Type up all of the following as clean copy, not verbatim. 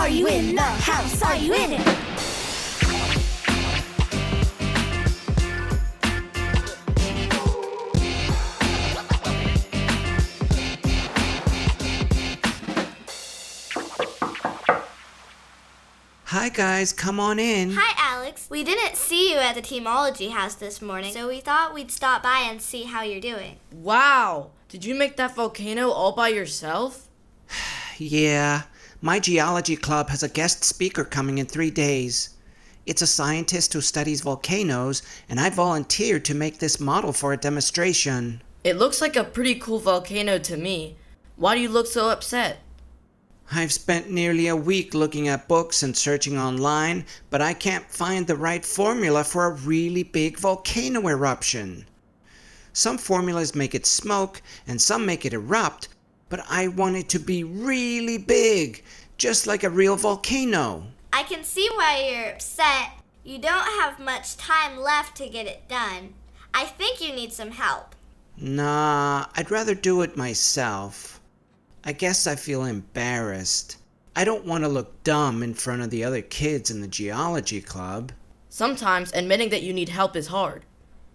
Are you in the house? Are you in it? Hi guys, come on in. Hi Alex. We didn't see you at the TEAMology house this morning, so we thought we'd stop by and see how you're doing. Wow! Did you make that volcano all by yourself? Yeah, my geology club has a guest speaker coming in 3 days. It's a scientist who studies volcanoes, and I volunteered to make this model for a demonstration. It looks like a pretty cool volcano to me. Why do you look so upset? I've spent nearly a week looking at books and searching online, but I can't find the right formula for a really big volcano eruption. Some formulas make it smoke and some make it erupt, but I want it to be really big, just like a real volcano. I can see why you're upset. You don't have much time left to get it done. I think you need some help. Nah, I'd rather do it myself. I guess I feel embarrassed. I don't want to look dumb in front of the other kids in the geology club. Sometimes admitting that you need help is hard.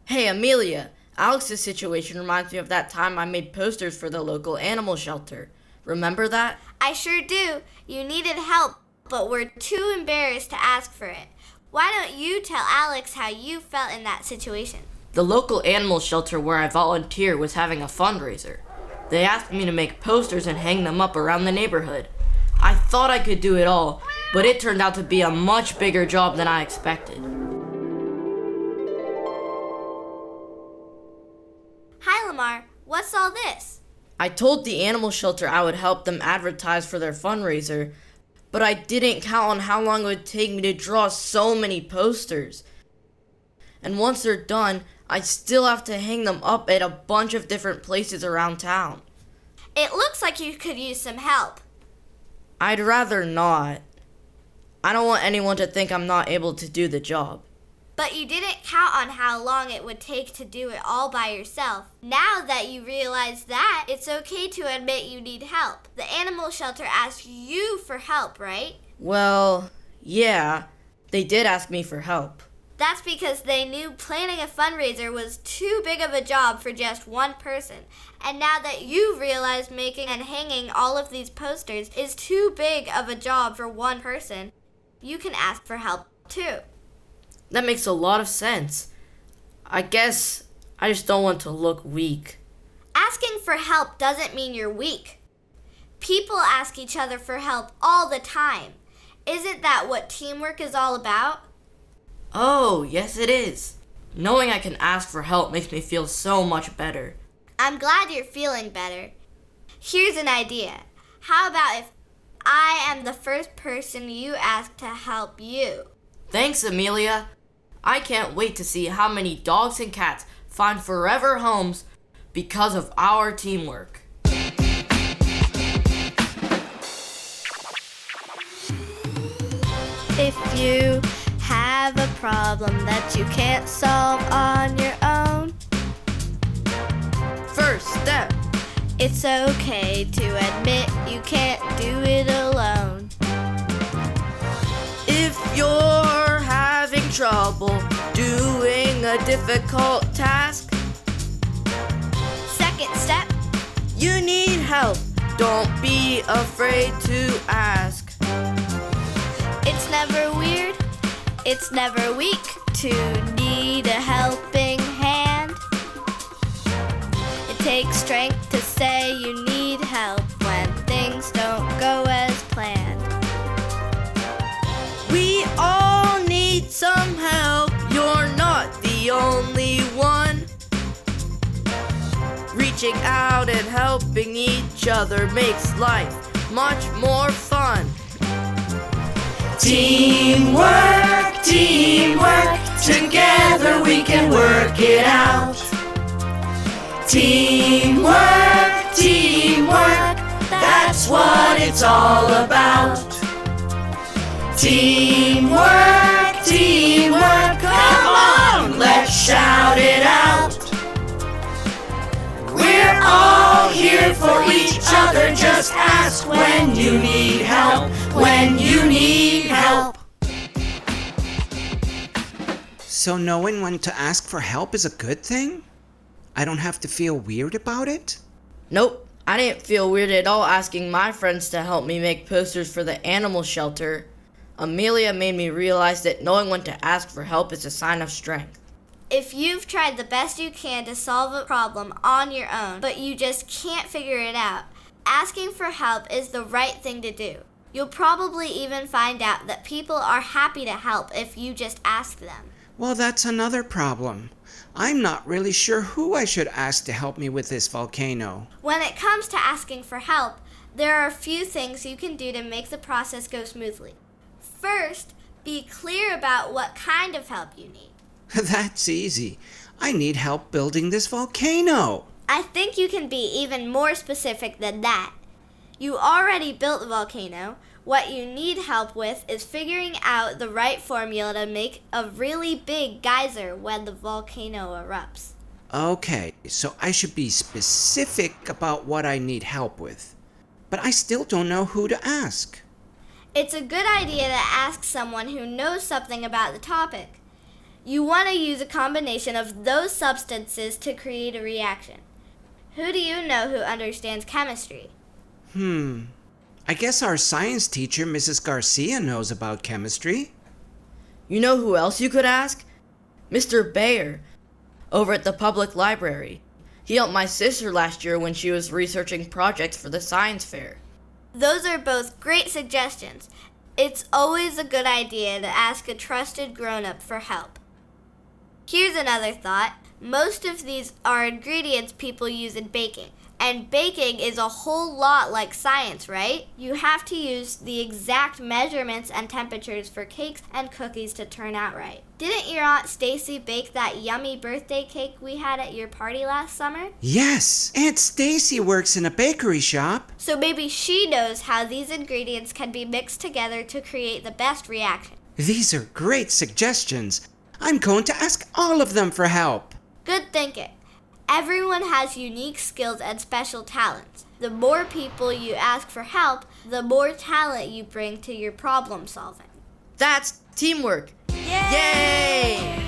Hey, Amelia, Alex's situation reminds me of that time I made posters for the local animal shelter. Remember that? I sure do. You needed help, but were too embarrassed to ask for it. Why don't you tell Alex how you felt in that situation? The local animal shelter where I volunteer was having a fundraiser. They asked me to make posters and hang them up around the neighborhood. I thought I could do it all, but it turned out to be a much bigger job than I expected. Hi, Lamar. What's all this? I told the animal shelter I would help them advertise for their fundraiser, but I didn't count on how long it would take me to draw so many posters. And once they're done, I still have to hang them up at a bunch of different places around town. It looks like you could use some help. I'd rather not. I don't want anyone to think I'm not able to do the job. But you didn't count on how long it would take to do it all by yourself. Now that you realize that, it's okay to admit you need help. The animal shelter asked you for help, right? Well, yeah, they did ask me for help. That's because they knew planning a fundraiser was too big of a job for just one person. And now that you've realized making and hanging all of these posters is too big of a job for one person, you can ask for help too. That makes a lot of sense. I guess I just don't want to look weak. Asking for help doesn't mean you're weak. People ask each other for help all the time. Isn't that what teamwork is all about? Oh, yes it is. Knowing I can ask for help makes me feel so much better. I'm glad you're feeling better. Here's an idea. How about if I am the first person you ask to help you? Thanks, Amelia. I can't wait to see how many dogs and cats find forever homes because of our teamwork. If you have a problem that you can't solve on your own, First step. it's okay to admit you can't do it alone. If you're having trouble doing a difficult task, Second step, you need help. Don't be afraid to ask. it's never weird, it's never weak to need a helping hand. It takes strength to say you need help when things don't go as planned. We all need some help. You're not the only one. Reaching out and helping each other makes life much more fun. Teamwork, teamwork, together we can work it out. Teamwork, teamwork, that's what it's all about. Teamwork, teamwork, come on, let's shout it out. We're all here for each other. Just ask when you need help. When you need help. So knowing when to ask for help is a good thing? I don't have to feel weird about it? Nope, I didn't feel weird at all asking my friends to help me make posters for the animal shelter. Amelia made me realize that knowing when to ask for help is a sign of strength. If you've tried the best you can to solve a problem on your own, but you just can't figure it out, asking for help is the right thing to do. You'll probably even find out that people are happy to help if you just ask them. Well, that's another problem. I'm not really sure who I should ask to help me with this volcano. When it comes to asking for help, there are a few things you can do to make the process go smoothly. First, be clear about what kind of help you need. That's easy. I need help building this volcano. I think you can be even more specific than that. You already built the volcano. What you need help with is figuring out the right formula to make a really big geyser when the volcano erupts. Okay, so I should be specific about what I need help with. But I still don't know who to ask. It's a good idea to ask someone who knows something about the topic. You want to use a combination of those substances to create a reaction. Who do you know who understands chemistry? I guess our science teacher, Mrs. Garcia, knows about chemistry. You know who else you could ask? Mr. Bayer, over at the public library. He helped my sister last year when she was researching projects for the science fair. Those are both great suggestions. It's always a good idea to ask a trusted grown-up for help. Here's another thought. Most of these are ingredients people use in baking. And baking is a whole lot like science, right? You have to use the exact measurements and temperatures for cakes and cookies to turn out right. Didn't your Aunt Stacy bake that yummy birthday cake we had at your party last summer? Yes, Aunt Stacy works in a bakery shop. So maybe she knows how these ingredients can be mixed together to create the best reaction. These are great suggestions. I'm going to ask all of them for help. Good thinking. Everyone has unique skills and special talents. The more people you ask for help, the more talent you bring to your problem solving. That's teamwork. Yay!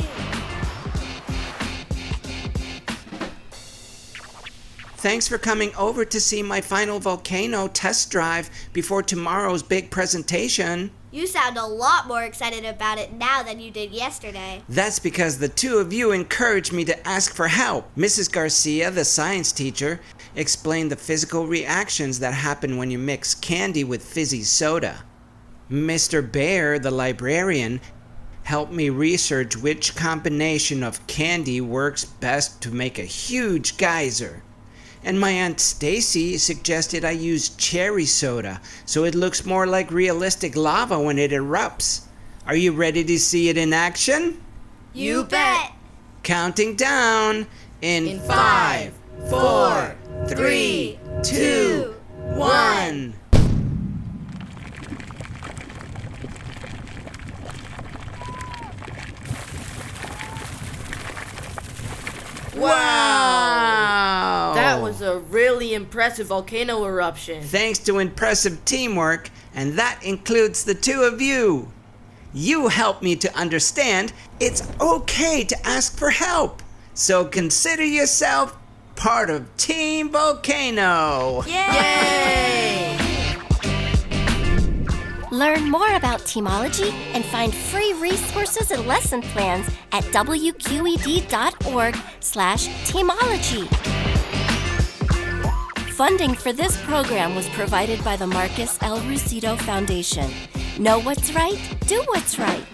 Thanks for coming over to see my final volcano test drive before tomorrow's big presentation. You sound a lot more excited about it now than you did yesterday. That's because the two of you encouraged me to ask for help. Mrs. Garcia, the science teacher, explained the physical reactions that happen when you mix candy with fizzy soda. Mr. Bayer, the librarian, helped me research which combination of candy works best to make a huge geyser. And my Aunt Stacy suggested I use cherry soda so it looks more like realistic lava when it erupts. Are you ready to see it in action? You bet! Counting down in 5, 4, 3, 2, 1. Wow! That was a really impressive volcano eruption. Thanks to impressive teamwork, and that includes the two of you. You helped me to understand it's okay to ask for help. So consider yourself part of Team Volcano. Yay! Learn more about TEAMology and find free resources and lesson plans at WQED.org/TEAMology. Funding for this program was provided by the Marcus L. Rusido Foundation. Know what's right? Do what's right.